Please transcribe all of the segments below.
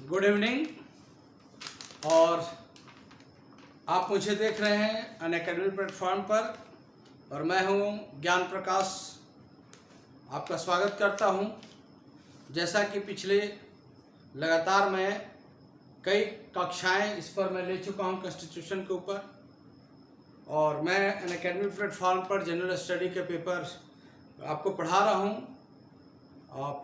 Good evening. और आप मुझे देख रहे हैं अनअकैडमी प्लेटफॉर्म पर और मैं हूं ज्ञान प्रकाश। आपका स्वागत करता हूं। जैसा कि पिछले लगातार मैं कई कक्षाएं इस पर मैं ले चुका हूं कॉन्स्टिट्यूशन के ऊपर, और मैं अनअकैडमी प्लेटफॉर्म पर जनरल स्टडी के पेपर आपको पढ़ा रहा हूं। आप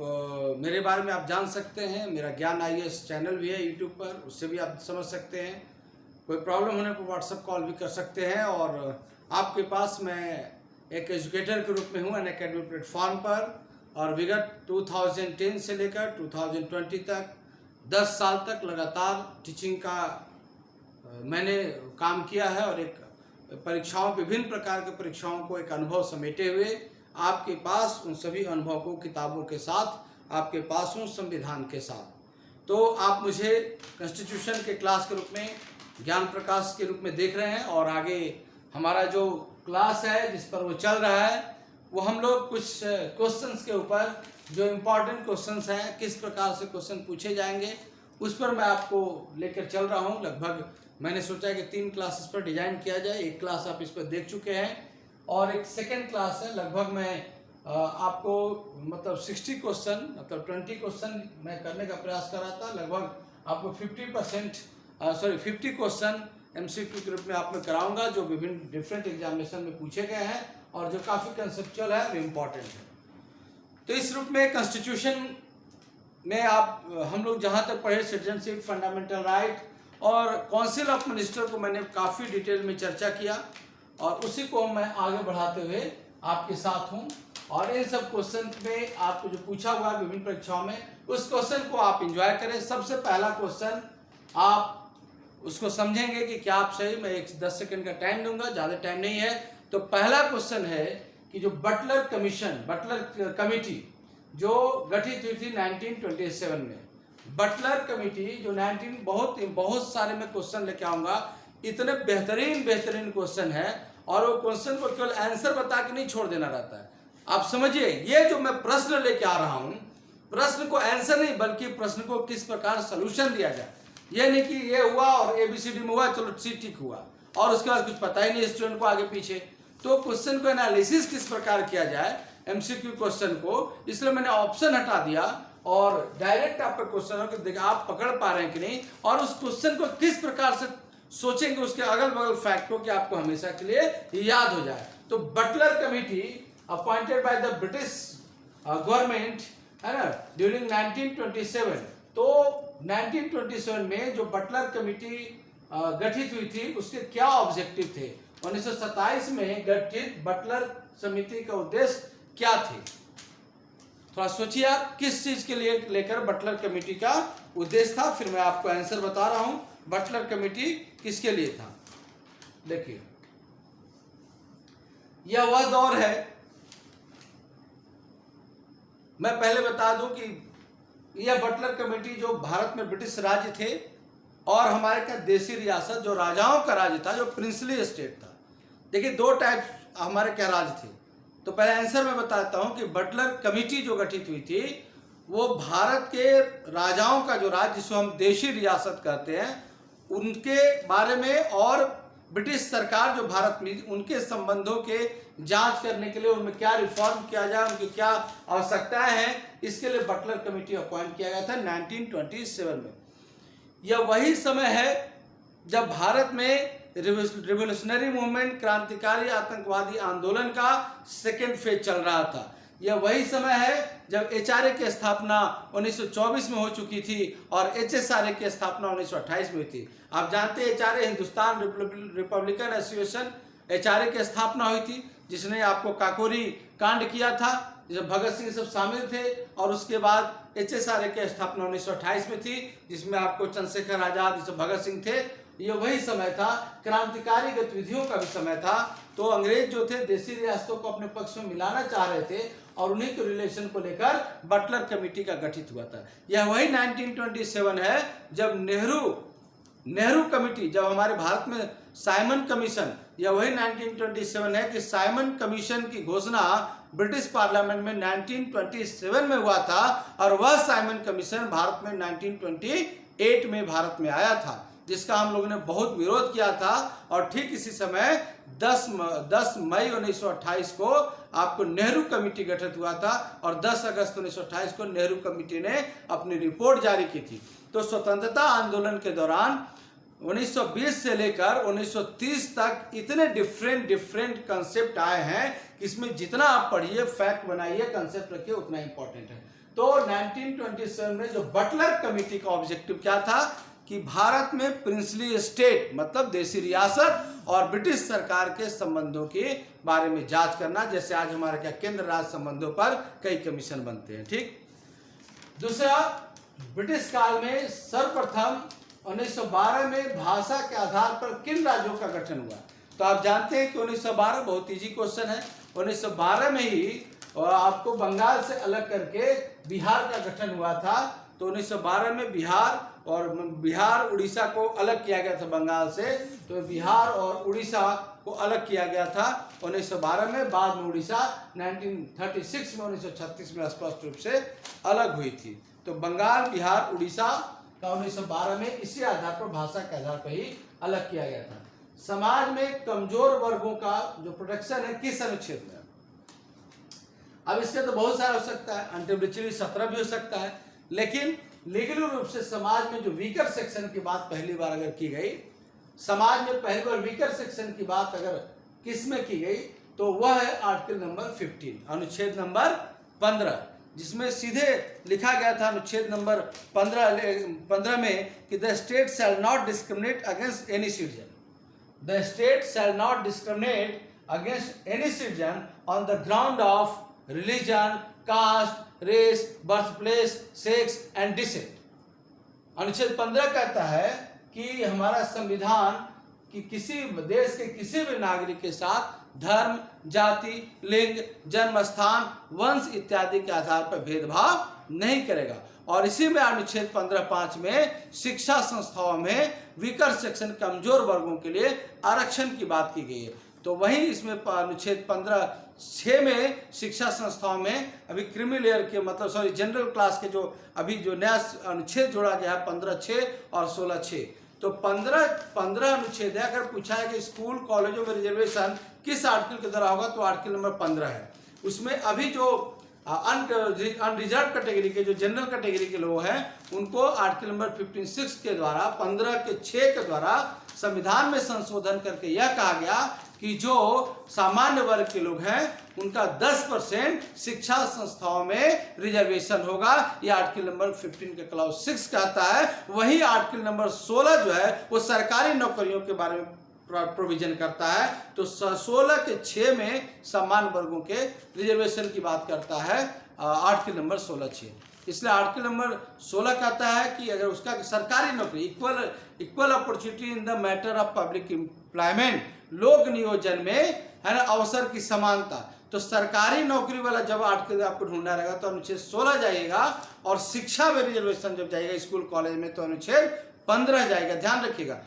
मेरे बारे में आप जान सकते हैं। मेरा ज्ञान IAS चैनल भी है यूट्यूब पर, उससे भी आप समझ सकते हैं। कोई प्रॉब्लम होने पर व्हाट्सएप कॉल भी कर सकते हैं। और आपके पास मैं एक एजुकेटर के रूप में हूँ अनअकैडमी प्लेटफॉर्म पर, और विगत 2010 से लेकर 2020 तक 10 साल तक लगातार टीचिंग का मैंने काम किया है, और एक परीक्षाओं विभिन्न प्रकार के परीक्षाओं को एक अनुभव समेटे हुए आपके पास उन सभी अनुभव को किताबों के साथ आपके पास हूँ, संविधान के साथ। तो आप मुझे कॉन्स्टिट्यूशन के क्लास के रूप में ज्ञान प्रकाश के रूप में देख रहे हैं, और आगे हमारा जो क्लास है जिस पर वो चल रहा है वो हम लोग कुछ क्वेश्चंस के ऊपर, जो इम्पोर्टेंट क्वेश्चंस हैं, किस प्रकार से क्वेश्चन पूछे जाएंगे उस पर मैं आपको लेकर चल रहा हूँ। लगभग मैंने सोचा कि 3 क्लासेस पर डिजाइन किया जाए। एक क्लास आप इस पर देख चुके हैं और एक सेकेंड क्लास है। लगभग मैं आपको मतलब 60 क्वेश्चन, मतलब 20 क्वेश्चन मैं करने का प्रयास कर रहा था। लगभग आपको 50 क्वेश्चन MCQ के रूप में आप में कराऊंगा, जो विभिन्न डिफरेंट एग्जामिनेशन में पूछे गए हैं और जो काफ़ी कंसेप्चुअल है और इम्पॉर्टेंट है। तो इस रूप में कॉन्स्टिट्यूशन में आप हम लोग जहाँ तक पढ़े सिटीजनशिप, फंडामेंटल राइट और काउंसिल ऑफ मिनिस्टर को मैंने काफ़ी डिटेल में चर्चा किया, और उसी को मैं आगे बढ़ाते हुए आपके साथ हूँ। और इन सब क्वेश्चन में आपको जो पूछा हुआ है विभिन्न परीक्षाओं में, उस क्वेश्चन को आप एंजॉय करें। सबसे पहला क्वेश्चन आप उसको समझेंगे कि क्या आप सही। मैं 10 सेकंड का टाइम दूंगा, ज़्यादा टाइम नहीं है। तो पहला क्वेश्चन है कि जो बटलर कमेटी जो गठित हुई थी 1927 में, बटलर कमेटी जो बहुत सारे मैं क्वेश्चन लेके आऊंगा। इतने बेहतरीन क्वेश्चन है, और वो क्वेश्चन को केवल आंसर बता के नहीं छोड़ देना रहता है। आप समझिए, ये जो मैं प्रश्न लेके आ रहा हूं, प्रश्न को आंसर नहीं बल्कि प्रश्न को किस प्रकार सलूशन दिया जाए। ये नहीं कि ये हुआ और ABCD में हुआ, चलो ठीक हुआ, और उसके बाद कुछ पता ही नहीं स्टूडेंट को आगे पीछे। तो क्वेश्चन को एनालिसिस किस प्रकार किया जाए MCQ क्वेश्चन को, इसलिए मैंने ऑप्शन हटा दिया और डायरेक्ट आपका क्वेश्चन हो कि देखिए आप पकड़ पा रहे हैं कि नहीं, और उस क्वेश्चन को किस प्रकार से सोचेंगे, उसके अगल बगल फैक्ट को कि आपको हमेशा के लिए याद हो जाए। तो Butler committee appointed by the British government है ना ड्यूरिंग 1927। तो 1927 में जो बटलर कमेटी गठित हुई थी उसके क्या ऑब्जेक्टिव थे। 1927 में गठित बटलर समिति का उद्देश्य क्या थे, थोड़ा सोचिए आप किस चीज के लिए लेकर बटलर कमेटी का उद्देश्य था। फिर मैं आपको आंसर बता रहा हूं बटलर कमेटी किसके लिए था। देखिए, यह वह दौर है, मैं पहले बता दूं कि यह बटलर कमेटी जो भारत में ब्रिटिश राज्य थे और हमारे का देसी रियासत जो राजाओं का राज्य था, जो प्रिंसली स्टेट था। देखिए, 2 टाइप हमारे क्या राज्य थे। तो पहले आंसर मैं बताता हूं कि बटलर कमेटी जो गठित हुई थी वो भारत के राजाओं का जो राज्य, जिसको हम देशी रियासत कहते हैं, उनके बारे में, और ब्रिटिश सरकार जो भारत में, उनके संबंधों के जांच करने के लिए उनमें क्या रिफॉर्म किया जाए, उनकी क्या आवश्यकताएं हैं, इसके लिए बटलर कमेटी अपॉइंट किया गया था 1927 में। यह वही समय है जब भारत में रिवोल्यूशनरी मूवमेंट, क्रांतिकारी आतंकवादी आंदोलन का सेकेंड फेज चल रहा था। यह वही समय है जब HRA की स्थापना 1924 में हो चुकी थी और HSRA की स्थापना 1928 में हुई थी। आप जानते हैं HRA Hindustan Republican association, HRA की स्थापना हुई थी, जिसने आपको काकोरी कांड किया था, जिसमें भगत सिंह सब शामिल थे। और उसके बाद HSRA की स्थापना 1928 में थी, जिसमें आपको चंद्रशेखर आजाद, जिसमें भगत सिंह थे। ये वही समय था, क्रांतिकारी गतिविधियों का भी समय था। तो अंग्रेज जो थे देसी रियासतों को अपने पक्ष में मिलाना चाह रहे थे, और उन्हीं के रिलेशन को लेकर बटलर कमेटी का गठित हुआ था। यह वही 1927 है जब नेहरू कमेटी, जब हमारे भारत में साइमन कमीशन, यह वही 1927 है कि साइमन कमीशन की घोषणा ब्रिटिश पार्लियामेंट में 1927 में हुआ था, और वह साइमन कमीशन भारत में 1928 1908 में भारत में आया था, जिसका हम लोगों ने बहुत विरोध किया था। और ठीक इसी समय 10 मई 1928 को आपको नेहरू कमेटी गठित हुआ था और 10 अगस्त 1928 को नेहरू कमेटी ने अपनी रिपोर्ट जारी की थी। तो स्वतंत्रता आंदोलन के दौरान 1920 से लेकर 1930 तक इतने डिफरेंट कंसेप्ट आए हैं कि इसमें जितना आप पढ़िए, फैक्ट बनाइए, कंसेप्ट रखिए, उतना इंपॉर्टेंट है। तो 1927 में जो बटलर कमेटी का ऑब्जेक्टिव क्या था कि भारत में प्रिंसली स्टेट मतलब देशी रियासत और ब्रिटिश सरकार के संबंधों के बारे में जांच करना, जैसे आज हमारे क्या केंद्र राज्य संबंधों पर कई कमीशन बनते हैं। ठीक। दूसरा, ब्रिटिश काल में सर्वप्रथम 1912 में भाषा के आधार पर किन राज्यों का गठन हुआ। तो आप जानते हैं कि 1912 बहुत इजी क्वेश्चन है। 1912 में ही आपको बंगाल से अलग करके बिहार का गठन हुआ था। तो 1912 में बिहार उड़ीसा को अलग किया गया था बंगाल से। तो बिहार और उड़ीसा को अलग किया गया था 1912 में। बाद में उड़ीसा 1936 में 1936 में स्पष्ट रूप से अलग हुई थी। तो बंगाल, बिहार, उड़ीसा का 1912 में इसी आधार पर, भाषा के आधार पर ही अलग किया गया था। समाज में कमजोर वर्गों का जो प्रोटेक्शन है किस अनुच्छेद में। अब इसके तो बहुत सारा हो सकता है, अंटिब्रिचरी 17 भी हो सकता है, लेकिन लीगल रूप से समाज में जो वीकर सेक्शन की बात पहली बार अगर की गई, समाज में पहली बार वीकर सेक्शन की बात अगर किस में की गई तो वह है आर्टिकल नंबर 15, अनुच्छेद नंबर 15, जिसमें सीधे लिखा गया था अनुच्छेद नंबर 15 में कि the state shall not discriminate against any citizen. The state shall not discriminate against any citizen on the ground of religion, caste, race, birth place, sex and descent. अनुच्छेद 15 कहता है कि हमारा संविधान कि किसी देश के किसी भी नागरिक के साथ धर्म, जाति, लिंग, जन्म स्थान, वंश इत्यादि के आधार पर भेदभाव नहीं करेगा। और इसी में अनुच्छेद 15(5) में शिक्षा संस्थाओं में वीकर सेक्शन, कमजोर वर्गों के लिए आरक्षण की बात की गई है। तो वहीं इसमें अनुच्छेद 15(6) में शिक्षा संस्थाओं में अभी क्रीमी लेयर के मतलब जनरल क्लास के जो अभी जो नया अनुच्छेद जोड़ा गया है 15(6) और 16(6), तो 15 अनुच्छेद है। अगर पूछा है कि स्कूल कॉलेजों में रिजर्वेशन किस आर्टिकल के द्वारा होगा तो आर्टिकल नंबर 15 है। उसमें अभी जो अनरिजर्व कैटेगरी के, जो जनरल कैटेगरी के लोग हैं, उनको आर्टिकल नंबर 15(6) के द्वारा 15(6) के द्वारा संविधान में संशोधन करके यह कहा गया कि जो सामान्य वर्ग के लोग हैं उनका 10% शिक्षा संस्थाओं में रिजर्वेशन होगा। यह आर्टिकल नंबर 15 के क्लॉज 6 कहता है। वही आर्टिकल नंबर 16 जो है वो सरकारी नौकरियों के बारे में प्रोविजन करता है। तो 16(6) में सामान्य वर्गों के रिजर्वेशन की बात करता है आर्टिकल नंबर 16(6). इसलिए आर्टिकल नंबर 16 कहता है कि अगर उसका सरकारी नौकरी, equal opportunity in the matter of public employment, लोक नियोजन में है ना अवसर की समानता। तो सरकारी नौकरी वाला जब आर्टिकल आपको ढूंढना रहेगा तो अनुच्छेद 16 जाइएगा, और शिक्षा में रिजर्वेशन जब जाएगा स्कूल कॉलेज में तो अनुच्छेद 15 जाएगा। ध्यान रखिएगा,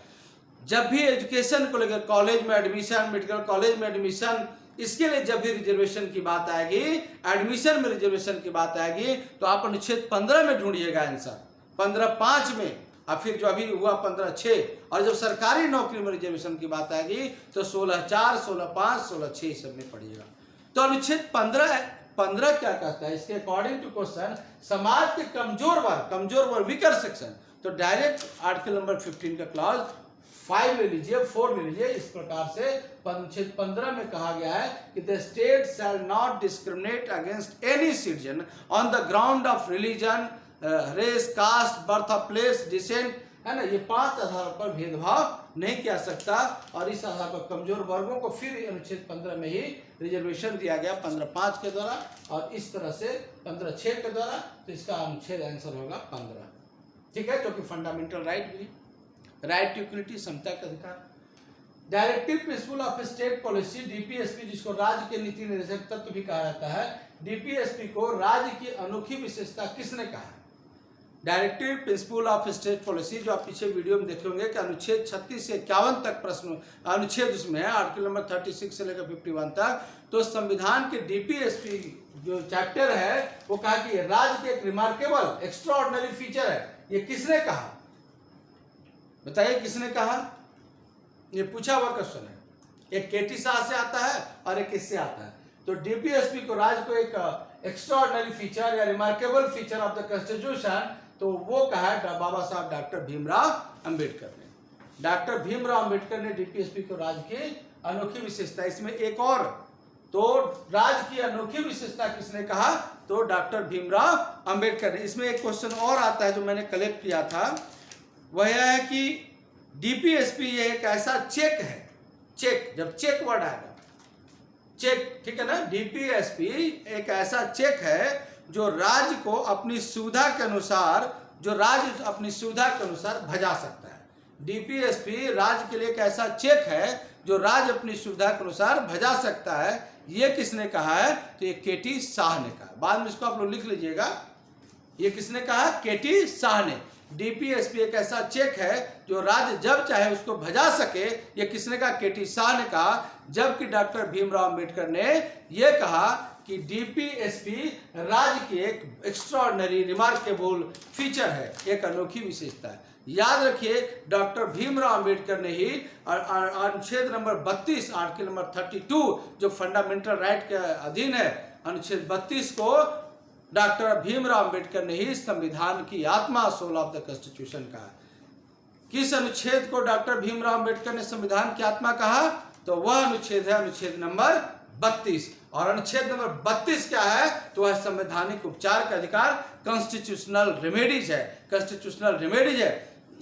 जब भी एजुकेशन को लेकर कॉलेज में एडमिशन, मेडिकल कॉलेज में एडमिशन, इसके लिए जब भी रिजर्वेशन की बात आएगी, एडमिशन में रिजर्वेशन की बात आएगी, तो आप अनुच्छेद 15 में ढूंढिएगा आंसर, 15(5) में, और फिर जो अभी हुआ 15(6), और जब सरकारी नौकरी में रिजर्वेशन की बात आएगी तो 16(4), 16(5), 16(6) सब में पढ़िएगा। तो अनुच्छेद 15 क्या कहता है इसके अकॉर्डिंग टू क्वेश्चन, समाज के कमजोर वर्ग वीकर सेक्शन। तो डायरेक्ट आर्टिकल नंबर 15 का क्लॉज 5 ले लीजिए, 4 ले लीजिए। इस प्रकार से अनुच्छेद 15 में कहा गया है कि the state shall not discriminate against any citizen on the ground of religion, race, caste, birth of place, descent, है ना, ये 5 आधारों पर भेदभाव नहीं किया सकता। और इस आधार पर कमजोर वर्गों को फिर अनुच्छेद 15 में ही रिजर्वेशन दिया गया 15(5) के द्वारा, और इस तरह से 15(6) के द्वारा। तो इसका अनुच्छेद आंसर होगा 15। ठीक है, जो कि फंडामेंटल राइट भी, राइट टू इक्वलिटी, समता का अधिकार। Directive principle of state policy, DPSP, जिसको राज्य के नीति निर्देशक तत्व भी कहा जाता है, डीपीएसपी को राज्य की अनोखी विशेषता किसने कहा है। Directive principle of state policy, जो आप पीछे वीडियो में देखेंगे कि अनुच्छेद 36 से 51 तक प्रश्न अनुच्छेद उसमें है, आर्टिकल नंबर 36 से लेकर 51 तक। तो संविधान के डीपीएसपी जो चैप्टर है वो कहा कि राज्य के एक रिमार्केबल एक्स्ट्राऑर्डिनरी फीचर है। ये किसने कहा बताइए किसने कहा? ये पूछा हुआ क्वेश्चन है। एक केटी शाह से आता है और एक किससे आता है? तो डीपीएसपी को राज को एक एक्स्ट्राऑर्डिनरी फीचर या remarkable feature of the constitution, तो वो कहा है बाबा साहब डॉक्टर भीमराव अंबेडकर ने। डॉक्टर भीमराव अंबेडकर ने डीपीएसपी को राज की अनोखी विशेषता, इसमें एक और, तो राज की अनोखी विशेषता किसने कहा? तो डॉक्टर भीमराव अंबेडकर ने। इसमें एक क्वेश्चन और आता है जो मैंने कलेक्ट किया था, वह यह है कि डीपीएसपी ये एक ऐसा चेक है, चेक, जब चेक वर्ड आएगा, चेक, ठीक है ना, डीपीएसपी एक ऐसा चेक है जो राज्य को अपनी सुविधा के अनुसार, जो राज्य अपनी सुविधा के अनुसार भजा सकता है। डीपीएसपी राज्य के लिए एक ऐसा चेक है जो राज्य अपनी सुविधा के अनुसार भजा सकता है। ये किसने कहा है? तो ये केटी शाह ने कहा। बाद में इसको आप लोग लिख लीजिएगा, ये किसने कहा? केटी शाह ने। डीपीएसपी एक ऐसा चेक है जो राज्य जब चाहे उसको भजा सके, ये किसने कहा? केटी शाह ने कहा। जबकि डॉक्टर भीमराव अंबेडकर ने यह कहा कि डीपीएसपी राज्य की एक एक्स्ट्राऑर्डिनरी रिमार्केबल फीचर है, एक अनोखी विशेषता है। याद रखिए, डॉक्टर भीमराव अंबेडकर ने ही अनुच्छेद नंबर 32, आर्टिकल नंबर 32 जो फंडामेंटल राइट के अधीन है, अनुच्छेद 32 को डॉक्टर भीमराव अंबेडकर ने ही संविधान की आत्मा, सोल ऑफ द कॉन्स्टिट्यूशन कहा। किस अनुच्छेद को डॉक्टर भीमराव अंबेडकर ने संविधान की आत्मा कहा? तो वह अनुच्छेद है अनुच्छेद नंबर 32। और अनुच्छेद नंबर 32 क्या है? तो वह संवैधानिक उपचार का अधिकार, कॉन्स्टिट्यूशनल रेमेडीज है, कॉन्स्टिट्यूशनल रेमेडीज है।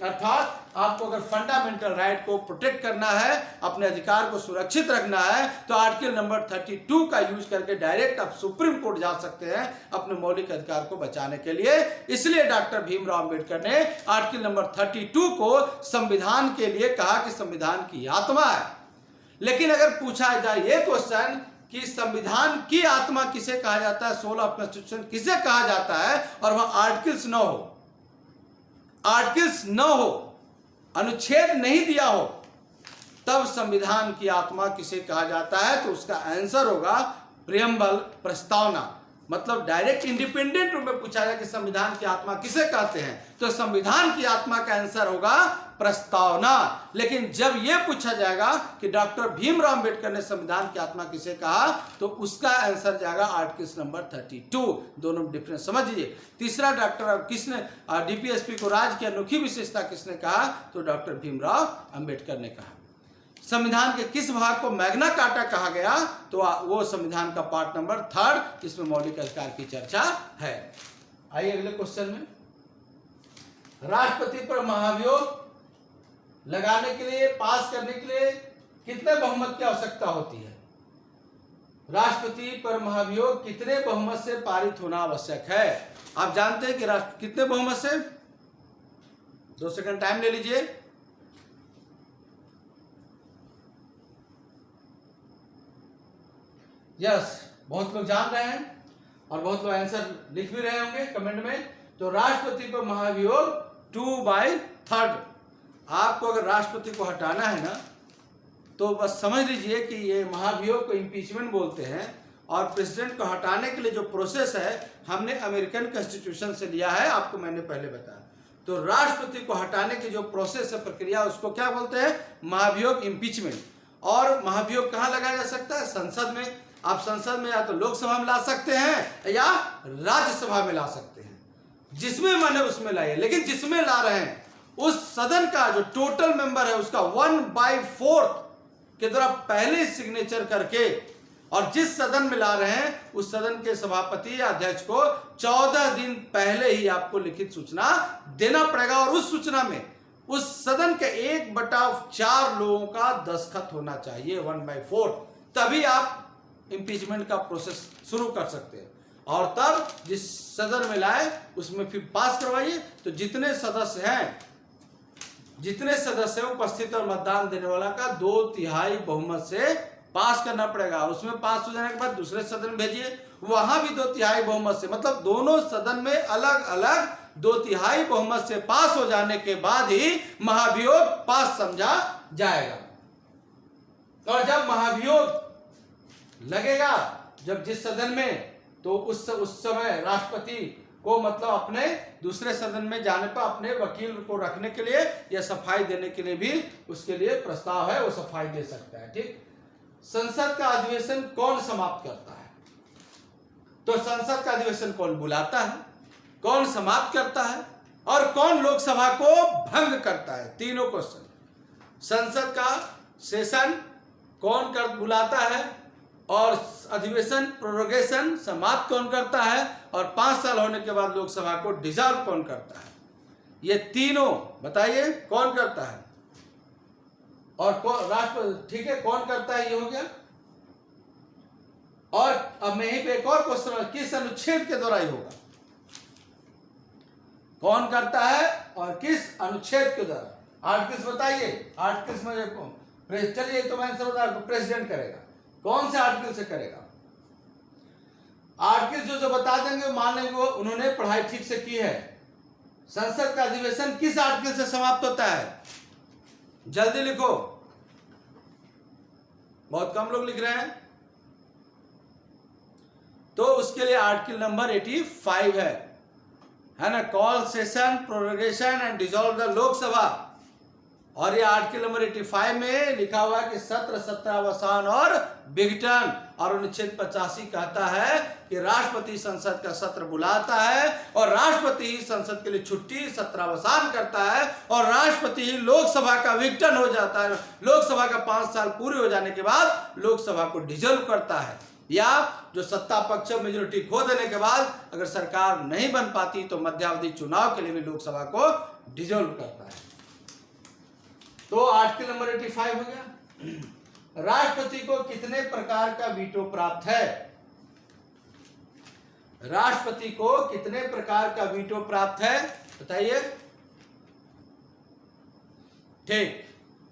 अर्थात आपको अगर फंडामेंटल राइट को प्रोटेक्ट करना है, अपने अधिकार को सुरक्षित रखना है, तो आर्टिकल नंबर 32 का यूज करके डायरेक्ट आप सुप्रीम कोर्ट जा सकते हैं अपने मौलिक अधिकार को बचाने के लिए। इसलिए डॉक्टर भीमराव अंबेडकर ने आर्टिकल नंबर 32 को संविधान के लिए कहा कि संविधान की आत्मा है। लेकिन अगर पूछा जाए ये क्वेश्चन कि संविधान की आत्मा किसे कहा जाता है, सोल ऑफ कॉन्स्टिट्यूशन किसे कहा जाता है, और वह आर्टिकल्स न हो, आर्टिकल्स न हो, अनुच्छेद नहीं दिया हो, तब संविधान की आत्मा किसे कहा जाता है? तो उसका आंसर होगा प्रियम्बल, प्रस्तावना। मतलब डायरेक्ट इंडिपेंडेंट रूप में पूछा जाए कि संविधान की आत्मा किसे कहते हैं, तो संविधान की आत्मा का आंसर होगा प्रस्तावना। लेकिन जब यह पूछा जाएगा कि डॉक्टर भीमराव अंबेडकर ने संविधान की आत्मा किसे कहा, तो उसका आंसर जाएगा आर्टिकल नंबर 32। दोनों डिफरेंस समझ लीजिए। तीसरा, डॉक्टर किसने डीपीएसपी को राज्य की अनोखी विशेषता किसने कहा? तो डॉक्टर भीमराव अंबेडकर ने कहा। संविधान के किस भाग को मैग्ना कार्टा कहा गया? तो वो संविधान का पार्ट नंबर 3 जिसमें मौलिक अधिकार की चर्चा है। आइए अगले क्वेश्चन में, राष्ट्रपति पर महाभियोग लगाने के लिए, पास करने के लिए कितने बहुमत की आवश्यकता होती है? राष्ट्रपति पर महाभियोग कितने बहुमत से पारित होना आवश्यक है? आप जानते हैं कि कितने बहुमत से? 2 सेकंड टाइम ले लीजिए। यस, बहुत लोग जान रहे हैं और बहुत लोग आंसर लिख भी रहे होंगे कमेंट में। तो राष्ट्रपति पर महाभियोग 2/3। आपको अगर राष्ट्रपति को हटाना है ना, तो बस समझ लीजिए कि ये महाभियोग को इम्पीचमेंट बोलते हैं। और प्रेसिडेंट को हटाने के लिए जो प्रोसेस है, हमने अमेरिकन कॉन्स्टिट्यूशन से लिया है, आपको मैंने पहले बताया। तो राष्ट्रपति को हटाने की जो प्रोसेस है, प्रक्रिया, उसको क्या बोलते हैं? महाभियोग, इम्पीचमेंट। और महाभियोग कहाँ लगाया जा सकता है? संसद में। आप संसद में या तो लोकसभा में ला सकते हैं या राज्यसभा में ला सकते हैं, जिसमें मन है उसमें लाइए। लेकिन जिसमें ला रहे हैं उस सदन का जो टोटल मेंबर है उसका 1/4 के द्वारा पहले सिग्नेचर करके, और जिस सदन में ला रहे हैं उस सदन के सभापति या अध्यक्ष को 14 दिन पहले ही आपको लिखित सूचना देना पड़ेगा। और उस सूचना में उस सदन के 1/4 लोगों का दस्तखत होना चाहिए, 1/4, तभी आप इम्पीचमेंट का प्रोसेस शुरू कर सकते हैं। और तब जिस सदन में लाए उसमें फिर पास करवाइए। तो जितने सदस्य हैं, जितने सदस्य उपस्थित और मतदान देने वाला का 2/3 बहुमत से पास करना पड़ेगा। उसमें पास हो जाने के बाद दूसरे सदन भेजिए, वहां भी 2/3 बहुमत से, मतलब दोनों सदन में अलग अलग 2/3 बहुमत से पास हो जाने के बाद ही महाभियोग पास समझा जाएगा। और जब महाभियोग लगेगा, जब जिस सदन में, तो उस समय राष्ट्रपति को मतलब अपने दूसरे सदन में जाने पर अपने वकील को रखने के लिए या सफाई देने के लिए भी उसके लिए प्रस्ताव है, वो सफाई दे सकता है। ठीक। संसद का अधिवेशन कौन समाप्त करता है? तो संसद का अधिवेशन कौन बुलाता है, कौन समाप्त करता है और कौन लोकसभा को भंग करता है? तीनों क्वेश्चन। संसद का सेशन कौन बुलाता है और अधिवेशन प्रोरोगेशन समाप्त कौन करता है और 5 साल होने के बाद लोकसभा को डिसॉल्व कौन करता है? ये तीनों बताइए कौन करता है और राष्ट्रपति। ठीक है, कौन करता है ये हो गया। और अब मैं यहीं पे एक और क्वेश्चन, किस अनुच्छेद के द्वारा ये होगा? कौन करता है और किस अनुच्छेद के द्वारा? आर्टिकल्स बताइए। आर्टिकल्स में चलिए तो मैं आंसर बता, प्रेसिडेंट करेगा। कौन से आर्टिकल से करेगा? आर्टिकल जो बता देंगे मान लेंगे वो उन्होंने पढ़ाई ठीक से की है। संसद का अधिवेशन किस आर्टिकल से समाप्त होता है? जल्दी लिखो, बहुत कम लोग लिख रहे हैं। तो उसके लिए आर्टिकल नंबर 85 है ना, call session prorogation and dissolve the Lok Sabha. और ये आर्टिकल नंबर 85 में लिखा हुआ है कि सत्र सत्रावसान और विघटन। और अनुच्छेद 85 कहता है कि राष्ट्रपति संसद का सत्र बुलाता है और राष्ट्रपति ही संसद के लिए छुट्टी सत्रावसान करता है और राष्ट्रपति ही लोकसभा का विघटन हो जाता है। लोकसभा का 5 साल पूरे हो जाने के बाद लोकसभा को डिसॉल्व करता है, या जो सत्ता पक्ष मेजोरिटी खो देने के बाद अगर सरकार नहीं बन पाती तो मध्यावधि चुनाव के लिए भी लोकसभा को डिसॉल्व करता है। तो आर्टिकल नंबर 85 हो गया। राष्ट्रपति को कितने प्रकार का वीटो प्राप्त है? राष्ट्रपति को कितने प्रकार का वीटो प्राप्त है बताइए। ठीक,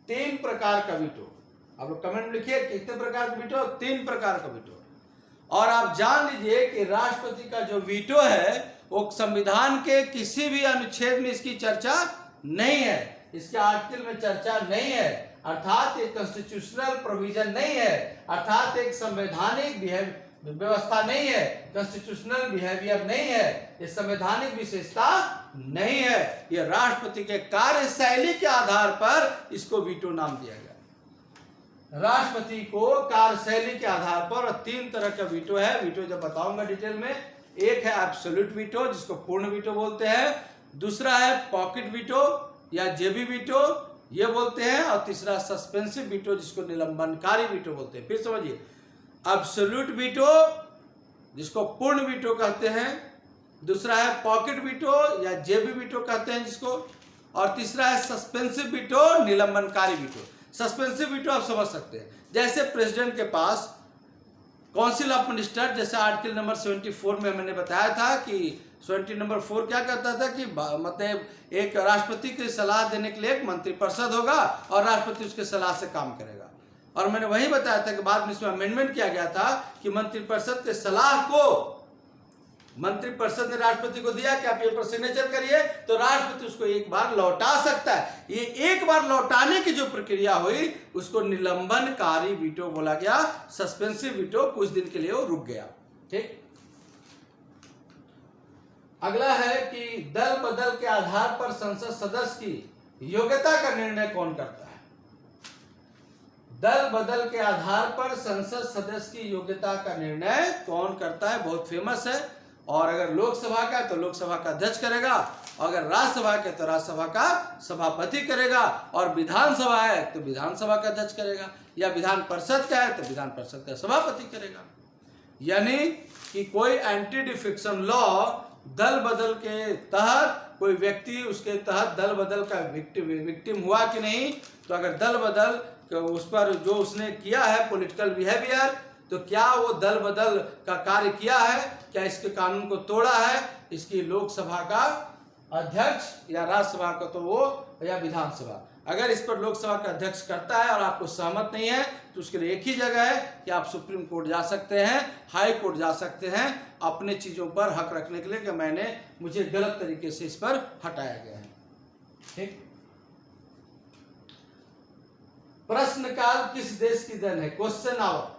3 प्रकार का वीटो। आप लोग कमेंट में लिखिए कितने प्रकार का वीटो? 3 प्रकार का वीटो। और आप जान लीजिए कि राष्ट्रपति का जो वीटो है वो संविधान के किसी भी अनुच्छेद में इसकी चर्चा नहीं है, इसके आर्टिकल में चर्चा नहीं है, अर्थात एक कॉन्स्टिट्यूशनल प्रोविजन नहीं है, अर्थात एक संवैधानिक व्यवस्था नहीं है, कॉन्स्टिट्यूशनल बिहेवियर नहीं है, ये संवैधानिक विशेषता नहीं है। ये राष्ट्रपति के कार्यशैली के आधार पर इसको वीटो नाम दिया गया। राष्ट्रपति को कार्यशैली के आधार पर 3 तरह का वीटो है। वीटो जब बताऊंगा डिटेल में। एक है एब्सोल्यूट वीटो जिसको पूर्ण वीटो बोलते हैं, दूसरा है पॉकेट वीटो या जेबी वीटो ये बोलते हैं, और तीसरा सस्पेंसिव वीटो जिसको निलंबनकारी वीटो बोलते हैं। फिर समझिए, एब्सोल्यूट वीटो जिसको पूर्ण वीटो कहते हैं, दूसरा है पॉकेट वीटो या जेबी वीटो कहते हैं जिसको, और तीसरा है सस्पेंसिव वीटो निलंबनकारी वीटो। सस्पेंसिव वीटो आप समझ सकते हैं, जैसे प्रेसिडेंट के पास काउंसिल ऑफ मिनिस्टर, जैसे आर्टिकल नंबर 74 में मैंने बताया था कि 70 नंबर 4 क्या कहता था कि मतलब एक राष्ट्रपति की सलाह देने के लिए एक मंत्रिपरिषद होगा और राष्ट्रपति उसके सलाह से काम करेगा। और मैंने वही बताया था कि बाद में इसमें अमेंडमेंट किया गया था कि मंत्रिपरिषद के सलाह को मंत्रिपरिषद ने राष्ट्रपति को दिया कि आप ये पर सिग्नेचर करिए, तो राष्ट्रपति उसको एक बार लौटा सकता है। ये एक बार लौटाने की जो प्रक्रिया हुई उसको निलंबनकारी वीटो बोला गया। सस्पेंसिव वीटो कुछ दिन के लिए वो रुक गया। ठीक। अगला है कि दल बदल के आधार पर संसद सदस्य की योग्यता का निर्णय कौन करता है? दल बदल के आधार पर संसद सदस्य की योग्यता का निर्णय कौन करता है? बहुत फेमस है। और अगर लोकसभा का है तो लोकसभा का अध्यक्ष करेगा, अगर राज्यसभा के तो राज्यसभा का सभापति करेगा, और विधानसभा है तो विधानसभा का अध्यक्ष करेगा, या विधान परिषद का है तो विधान परिषद का सभापति करेगा। यानी कि कोई एंटी डिफेक्शन लॉ दल बदल के तहत कोई व्यक्ति उसके तहत दल बदल का विक्टिम हुआ कि नहीं, तो अगर दल बदल उस पर जो उसने किया है पॉलिटिकल बिहेवियर, तो क्या वो दल बदल का कार्य किया है, क्या इसके कानून को तोड़ा है, इसकी लोकसभा का अध्यक्ष या राज्यसभा का तो वो या विधानसभा, अगर इस पर लोकसभा का अध्यक्ष करता है और आपको सहमत नहीं है तो उसके लिए एक ही जगह है कि आप सुप्रीम कोर्ट जा सकते हैं, हाई कोर्ट जा सकते हैं अपने चीजों पर हक रखने के लिए कि मुझे गलत तरीके से इस पर हटाया गया है। ठीक। प्रश्नकाल किस देश की देन है? Question hour.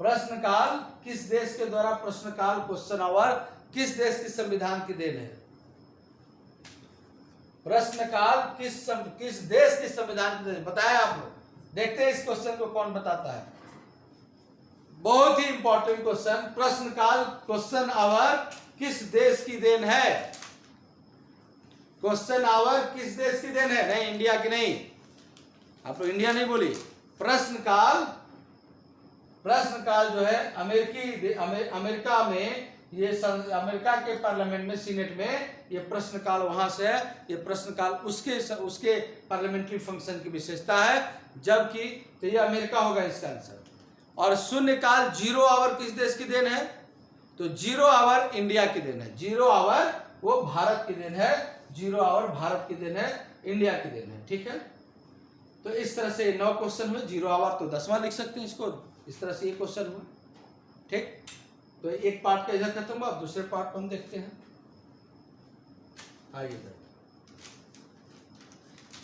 प्रश्नकाल किस देश के द्वारा प्रश्नकाल क्वेश्चन आवर किस देश की संविधान की देन है? प्रश्नकाल किस देश की संविधान की देन है? बताया आप लोग। देखते हैं इस क्वेश्चन को कौन बताता है। बहुत ही इंपॉर्टेंट क्वेश्चन, प्रश्नकाल क्वेश्चन आवर किस देश की देन है? क्वेश्चन आवर किस देश की देन है? नहीं, इंडिया की नहीं, आप लोग इंडिया नहीं बोली। प्रश्नकाल जो है अमेरिका में, ये अमेरिका के पार्लियामेंट में, सीनेट में ये प्रश्नकाल वहां से है। ये प्रश्नकाल उसके पार्लियामेंट्री फंक्शन की विशेषता है, जबकि तो ये अमेरिका होगा इसका आंसर। और शून्यकाल, 0 आवर किस देश की देन है? तो 0 आवर इंडिया की देन है। 0 आवर वो भारत की देन है। 0 आवर भारत की देन है, इंडिया की देन है। ठीक है, तो इस तरह से 9 क्वेश्चन हुए। 0 आवर तो 10वां लिख सकते हैं इसको। इस तरह से ये क्वेश्चन हुआ। ठीक, तो एक पार्ट का इधर खत्म हुआ, अब दूसरे पार्ट हम देखते हैं। आइए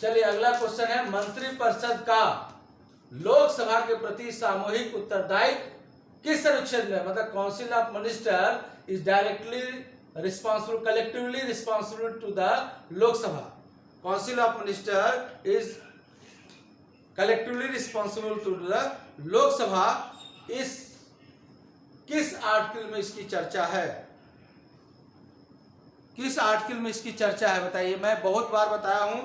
चलिए, अगला क्वेश्चन है, मंत्रिपरिषद का लोकसभा के प्रति सामूहिक उत्तरदायित्व किस अनुच्छेद में? मतलब council of minister is directly responsible, collectively responsible to the Lok Sabha. Council of minister is collectively responsible to the Lok Sabha. इस किस आर्टिकल में इसकी चर्चा है? किस आर्टिकल में इसकी चर्चा है बताइए। मैं बहुत बार बताया हूं,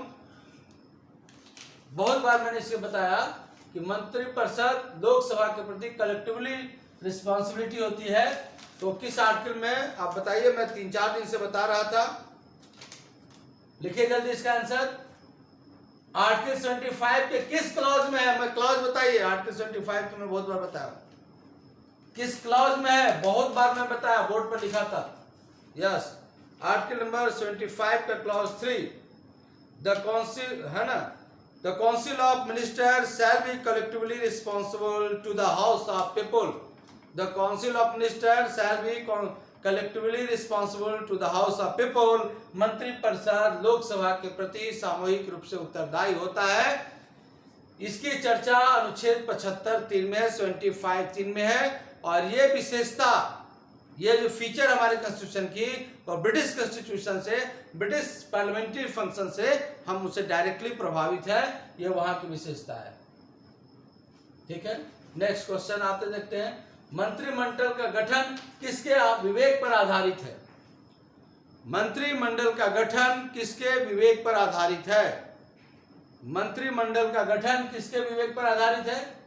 बहुत बार मैंने इसे बताया कि मंत्रिपरिषद लोकसभा के प्रति कलेक्टिवली रिस्पॉन्सिबिलिटी होती है। तो किस आर्टिकल में आप बताइए। मैं 3-4 दिन से बता रहा था, लिखिए जल्दी इसका आंसर। आर्टिकल 75 के किस क्लॉज में है? मैं क्लॉज बताइए। आर्टिकल 75 को मैं बहुत बार बताया, किस क्लॉज में है? बहुत बार मैं बताया, बोर्ड पर लिखा था। यस, आर्टिकल नंबर 75 का क्लॉज 3, द काउंसिल है ना, the council of minister shall be collectively responsible to the house of people. The council of minister shall be collectively responsible to the house of people. मंत्रिपरिषद लोकसभा के प्रति सामूहिक रूप से उत्तरदायी होता है। इसकी चर्चा अनुच्छेद 75(3) में है, 75(3) में है। और ये विशेषता, ये जो फीचर हमारे कॉन्स्टिट्यूशन की और ब्रिटिश कॉन्स्टिट्यूशन से, ब्रिटिश पार्लियामेंट्री फंक्शन से हम उससे डायरेक्टली प्रभावित है। ये वहां की विशेषता है। ठीक है, नेक्स्ट क्वेश्चन आते देखते हैं। मंत्रिमंडल का गठन किसके विवेक पर आधारित है? मंत्रिमंडल का गठन किसके विवेक पर आधारित है? मंत्रिमंडल का गठन किसके विवेक पर आधारित है?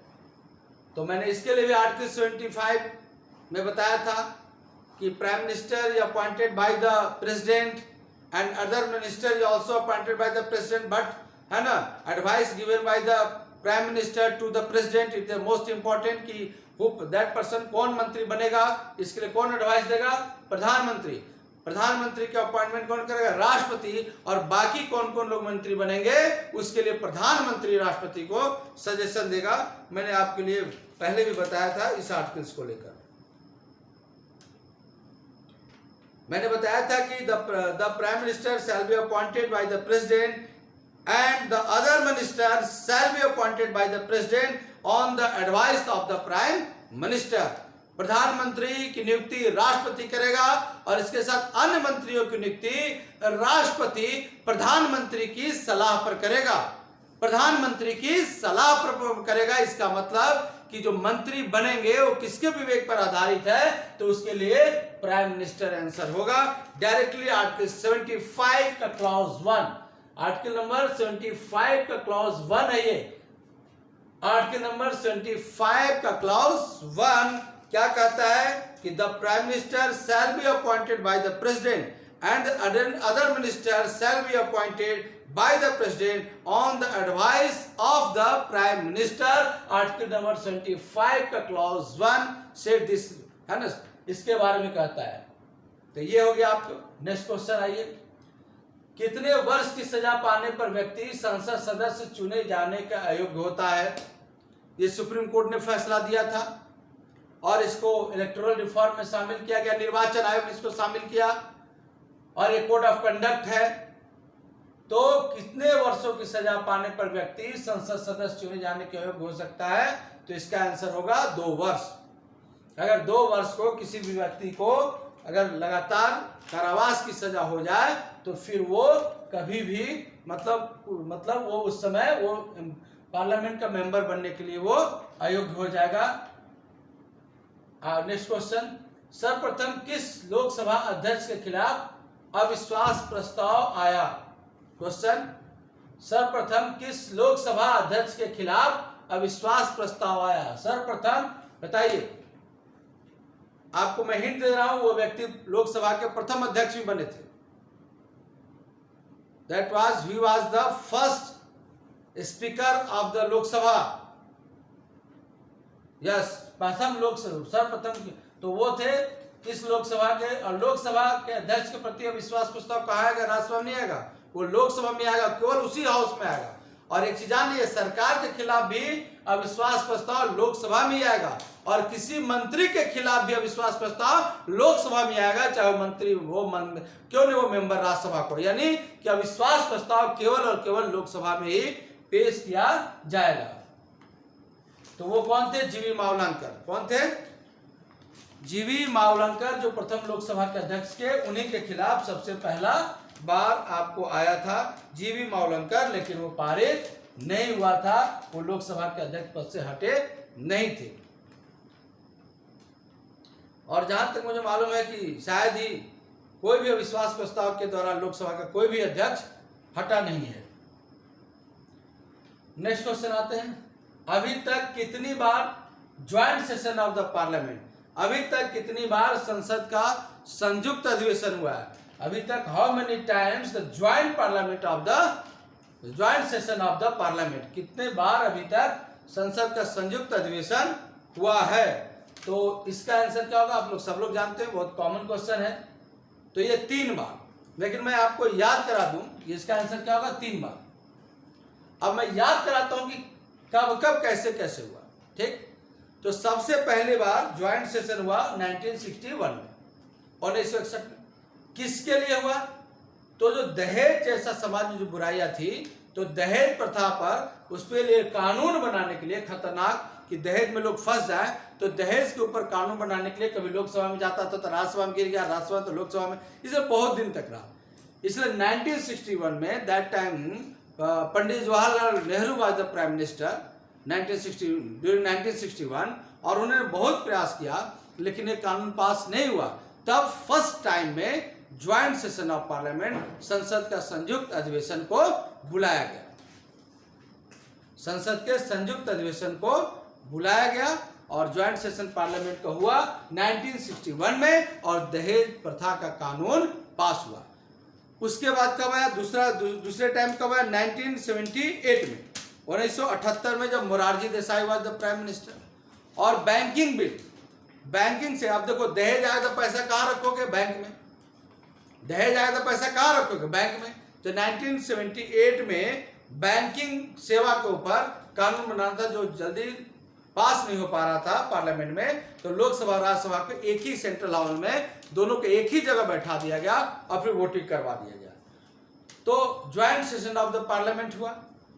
तो मैंने इसके लिए भी आर्टिकल 75 में बताया था कि prime minister is appointed by the president and other minister is also appointed by the president, but है ना, advice given by the prime minister to the president is the most important. कि that person कौन मंत्री बनेगा, इसके लिए कौन advice देगा? प्रधानमंत्री। प्रधानमंत्री का अपॉइंटमेंट कौन करेगा? राष्ट्रपति। और बाकी कौन कौन लोग मंत्री बनेंगे, उसके लिए प्रधानमंत्री राष्ट्रपति को सजेशन देगा। मैंने आपके लिए पहले भी बताया था इस आर्टिकल्स को लेकर। मैंने बताया था कि the prime minister shall be appointed by the president and the other minister shall be appointed by the president on the advice of the prime minister. प्रधानमंत्री की नियुक्ति राष्ट्रपति करेगा और इसके साथ अन्य मंत्रियों की नियुक्ति राष्ट्रपति प्रधानमंत्री की सलाह पर करेगा। प्रधानमंत्री की सलाह पर करेगा। इसका मतलब कि जो मंत्री बनेंगे वो किसके विवेक पर आधारित है? तो उसके लिए प्राइम मिनिस्टर आंसर होगा डायरेक्टली। आर्टिकल 75 का क्लॉज 1, आर्टिकल नंबर 75 का क्लॉज 1 है ये। आर्टिकल नंबर 75 का क्लॉज 1 क्या कहता है कि the prime minister shall be appointed by the president and other minister shall be appointed by the president on the advice of the prime minister। Article number 75 का clause 1 set this, है ना, इसके बारे में कहता है। तो ये हो गया आपको। नेक्स्ट क्वेश्चन आइए। कितने वर्ष की सजा पाने पर व्यक्ति संसद सदस्य चुने जाने का अयोग्य होता है? ये सुप्रीम कोर्ट ने फैसला दिया था और इसको इलेक्टोरल रिफॉर्म में शामिल किया गया। निर्वाचन आयोग ने इसको शामिल किया और ये कोड ऑफ कंडक्ट है। तो कितने वर्षों की सजा पाने पर व्यक्ति संसद सदस्य चुने जाने के योग्य हो सकता है? तो इसका आंसर होगा 2 वर्ष। अगर 2 वर्ष को किसी भी व्यक्ति को अगर लगातार कारावास की सजा हो जाए तो फिर वो कभी भी मतलब वो उस समय वो पार्लियामेंट का मेंबर बनने के लिए वो अयोग्य हो जाएगा। नेक्स्ट क्वेश्चन, सर्वप्रथम किस लोकसभा अध्यक्ष के खिलाफ अविश्वास प्रस्ताव आया? क्वेश्चन, सर्वप्रथम किस लोकसभा अध्यक्ष के खिलाफ अविश्वास प्रस्ताव आया? सर्वप्रथम बताइए। आपको मैं हिंट दे रहा हूं, वो व्यक्ति लोकसभा के प्रथम अध्यक्ष भी बने थे। he was the first speaker of the Lok Sabha. Yes, प्रथम लोकसभा, सर्वप्रथम तो वो थे इस लोकसभा के, और लोकसभा के अध्यक्ष के प्रति अविश्वास प्रस्ताव कहाँ आएगा? राज्यसभा में नहीं आएगा, वो लोकसभा में आएगा, केवल उसी हाउस में आएगा। और एक चीज जानिए, सरकार के खिलाफ भी अविश्वास प्रस्ताव लोकसभा में आएगा, और किसी मंत्री के खिलाफ भी अविश्वास प्रस्ताव लोकसभा में आएगा, चाहे वो मंत्री क्यों नहीं वो मेंबर राज्यसभा को। यानी कि अविश्वास प्रस्ताव केवल और केवल लोकसभा में ही पेश किया जाएगा। तो वो कौन थे? जीवी मावलंकर। कौन थे? जीवी मावलंकर, जो प्रथम लोकसभा के अध्यक्ष के, उन्हीं के खिलाफ सबसे पहला बार आपको आया था जीवी मावलंकर, लेकिन वो पारित नहीं हुआ था, वो लोकसभा के अध्यक्ष पद से हटे नहीं थे। और जहां तक मुझे मालूम है कि शायद ही कोई भी अविश्वास प्रस्ताव के दौरान लोकसभा का कोई भी अध्यक्ष हटा नहीं है। नेक्स्ट क्वेश्चन आते हैं, अभी तक कितनी बार joint session of the parliament, अभी तक कितनी बार संसद का संयुक्त अधिवेशन हुआ है? अभी तक how many times the joint parliament of the joint session of the parliament, कितने बार अभी तक संसद का संयुक्त अधिवेशन हुआ है? तो इसका आंसर क्या होगा? आप लोग सब लोग जानते हैं, बहुत कॉमन क्वेश्चन है। तो ये 3 बार, लेकिन मैं आपको याद करा दूं, इसका आंसर क्या होगा? 3 बार। अब मैं याद कराता हूं कि कब कब कैसे कैसे हुआ। ठीक, तो सबसे पहली बार ज्वाइंट सेशन हुआ 1961 में, 1961 में। किसके लिए हुआ? तो जो दहेज जैसा समाज में जो बुराइयां थी, तो दहेज प्रथा पर उस पे लिए कानून बनाने के लिए, खतरनाक कि दहेज में लोग फंस जाए, तो दहेज के ऊपर कानून बनाने के लिए कभी लोकसभा में जाता था तो राज्यसभा में गिर गया, राज्यसभा तो लोकसभा में, इसे बहुत दिन तक रहा। इसलिए 1961 में that time Pandit Jawaharlal Nehru was the prime minister during 1961, और उन्होंने बहुत प्रयास किया, लेकिन ये कानून पास नहीं हुआ। तब फर्स्ट टाइम में ज्वाइंट सेशन ऑफ पार्लियामेंट, संसद का संयुक्त अधिवेशन को बुलाया गया। संसद के संयुक्त अधिवेशन को बुलाया गया और ज्वाइंट सेशन पार्लियामेंट का हुआ 1961 में, और दहेज प्रथा का कानून पास हुआ। उसके बाद कब आया? दूसरे टाइम कब आया? 1978 में, 1978 में, जब Morarji Desai was the prime minister. और बैंकिंग बिल, बैंकिंग से, आप देखो दहेज आया तो पैसा कहाँ रखोगे? बैंक में। दहेज आया तो पैसा कहाँ रखोगे? बैंक में। तो 1978 में बैंकिंग सेवा के ऊपर कानून बनाना था, जो जल्दी पास नहीं हो पा रहा था पार्लियामेंट में, तो लोकसभा और राज्यसभा के एक ही सेंट्रल हॉल में दोनों को एक ही जगह बैठा दिया गया और फिर वोटिंग करवा दिया गया। तो joint session of the parliament हुआ।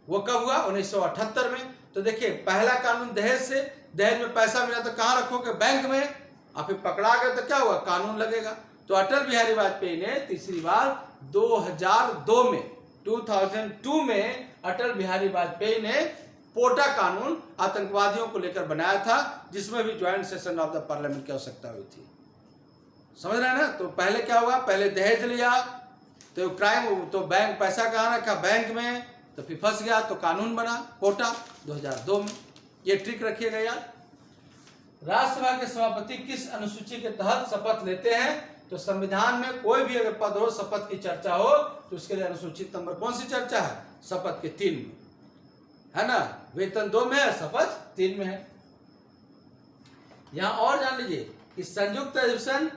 वो कब हुआ? 1978 में। तो देखिए, पहला कानून दहेज से, दहेज में पैसा मिला तो कहाँ रखोगे? बैंक में। और फिर पकड़ा गया तो क्या हुआ? कानून लगेगा। तो अटल बिहारी वाजपेयी ने तीसरी बार 2002 में अटल बिहारी वाजपेयी ने पोटा कानून आतंकवादियों को लेकर बनाया था, जिसमें भी joint session of the parliament की आवश्यकता हुई थी। समझ रहे हैं ना? तो पहले क्या हुआ? पहले दहेज लिया तो क्राइम, तो बैंक पैसा कहाँ रखा? बैंक में। तो फिर फंस गया तो कानून बना पोटा 2002 में। ये ट्रिक रखिएगा यार। राज्यसभा के सभापति किस अनुसूची के तहत शपथ लेते हैं? तो संविधान में कोई भी अगर पद हो, शपथ की चर्चा हो, तो उसके लिए अनुसूचित नंबर कौन सी चर्चा है? शपथ के 3 में, है ना? वेतन 2 में है, शपथ 3 में है। यहां और जान लीजिए कि संयुक्त अधिवेशन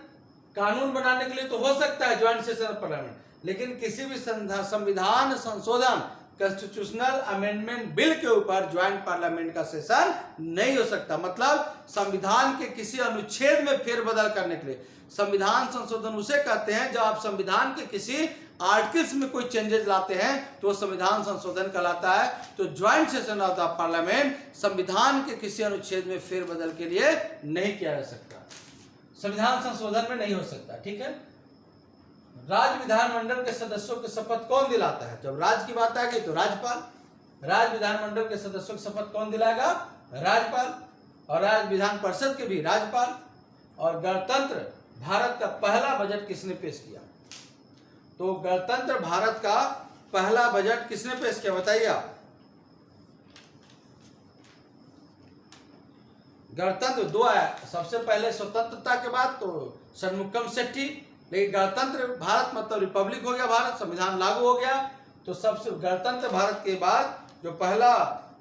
कानून बनाने के लिए तो हो सकता है ज्वाइंट सेशन ऑफ पार्लियामेंट, लेकिन किसी भी संविधान संशोधन, कॉन्स्टिट्यूशनल अमेंडमेंट बिल के ऊपर ज्वाइंट पार्लियामेंट का सेशन नहीं हो सकता। मतलब संविधान के किसी अनुच्छेद में फेरबदल करने के लिए, संविधान संशोधन उसे कहते हैं जब आप संविधान के किसी आर्टिकल्स में कोई चेंजेस लाते हैं तो संविधान संशोधन कहलाता है। तो joint session of the parliament संविधान के किसी अनुच्छेद में फेरबदल के लिए नहीं किया जा सकता। संविधान संशोधन में नहीं हो सकता। ठीक है, राज्य विधानमंडल के सदस्यों की शपथ कौन दिलाता है? जब राज्य की बात आ गई तो राज्यपाल। राज्य विधानमंडल के सदस्यों की शपथ कौन दिलाएगा? राज्यपाल। और राज्य विधान परिषद के भी राज्यपाल। और गणतंत्र भारत का पहला बजट किसने पेश किया? तो गणतंत्र भारत का पहला बजट किसने पेश किया, बताइए आप। गणतंत्र दो है, सबसे पहले स्वतंत्रता के बाद तो षणमुखम शेट्टी, लेकिन गणतंत्र भारत मतलब रिपब्लिक हो गया भारत, संविधान लागू हो गया, तो सबसे गणतंत्र भारत के बाद जो पहला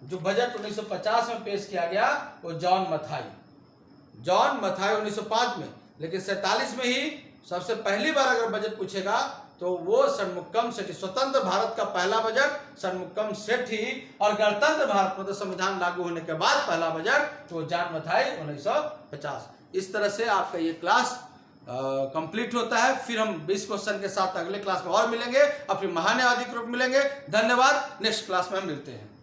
जो बजट 1950 में पेश किया गया वो जॉन मथाई 1905 में, लेकिन 47 में ही सबसे पहली बार अगर बजट पूछेगा तो वो षणमुखम शेट्टी, स्वतंत्र भारत का पहला बजट षणमुखम शेट्टी, और गणतंत्र भारत मतलब संविधान लागू होने के बाद पहला बजट तो जॉन मथाई 1950। इस तरह से आपका ये क्लास कंप्लीट होता है। फिर हम 20 क्वेश्चन के साथ अगले क्लास में और मिलेंगे और फिर महान्याय अधिक रूप मिलेंगे। धन्यवाद, नेक्स्ट क्लास में हम मिलते हैं।